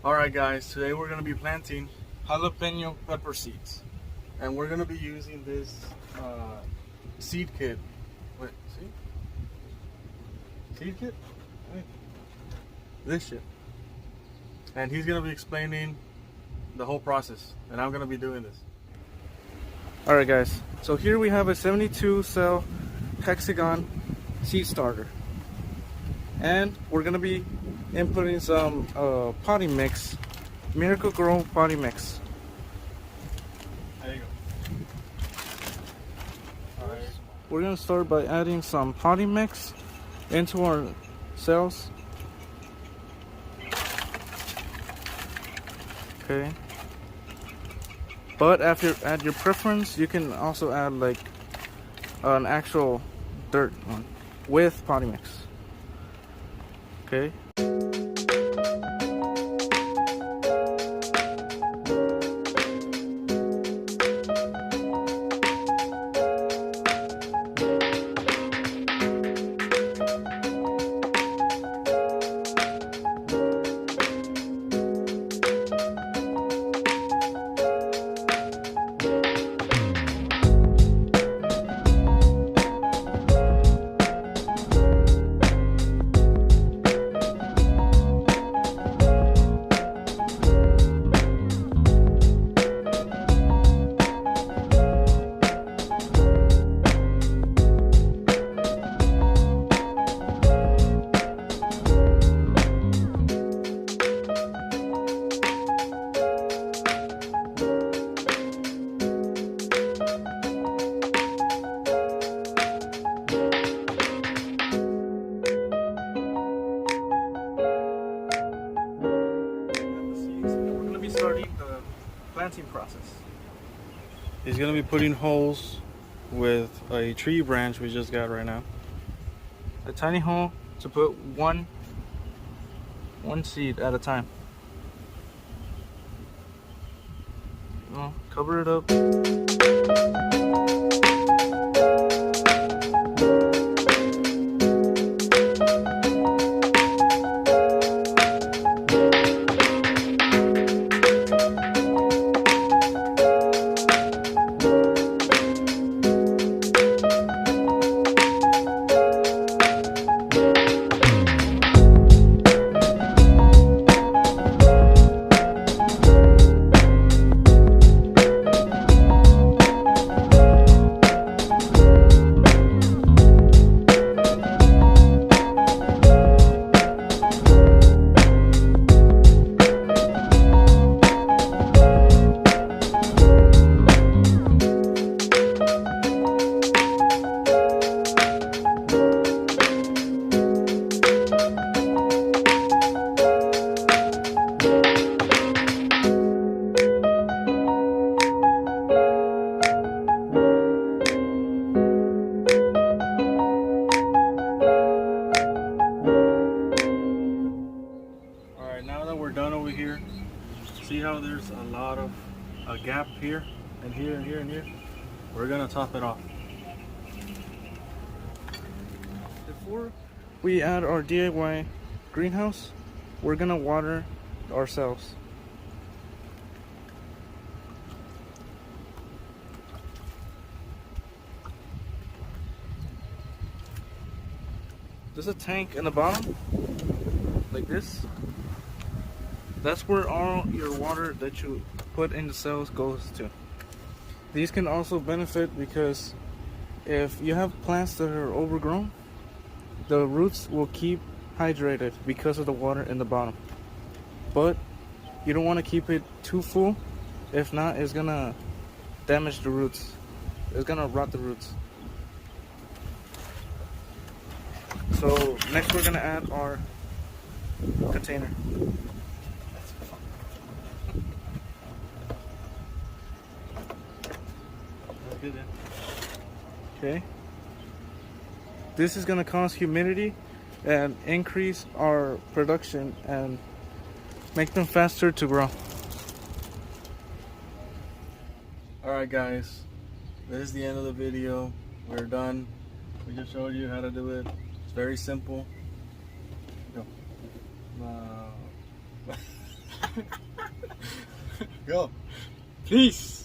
Alright guys, today we're going to be planting Jalapeño pepper seeds. and we're going to be using this seed kit. Wait, see? Seed kit? Wait. This shit. And he's going to be explaining the whole process and I'm going to be doing this. Alright guys, so here we have a 72 cell hexagon seed starter. And we're going to be inputting some potting mix, Miracle Grow potting mix. There you go. Alright. We're going to start by adding some potting mix into our cells. Okay. But after at your preference, you can also add like an actual dirt one with potting mix. Okay. Starting the planting process. He's going to be putting holes with a tree branch we just got right now. A tiny hole to put one seed at a time. Well, cover it up. Now that we're done over here, see how there's a lot of a gap here and here and here and here? We're gonna top it off. Before we add our DIY greenhouse, we're gonna water ourselves. There's a tank in the bottom, like this. That's where all your water that you put in the cells goes to. These can also benefit because if you have plants that are overgrown, the roots will keep hydrated because of the water in the bottom. But you don't want to keep it too full. If not, it's gonna damage the roots. It's gonna rot the roots. So next we're gonna add our container. Okay. This is going to cause humidity and increase our production and make them faster to grow. Alright guys, this is the end of the video. We're done. We just showed you how to do it. It's very simple. Go. Go. Peace.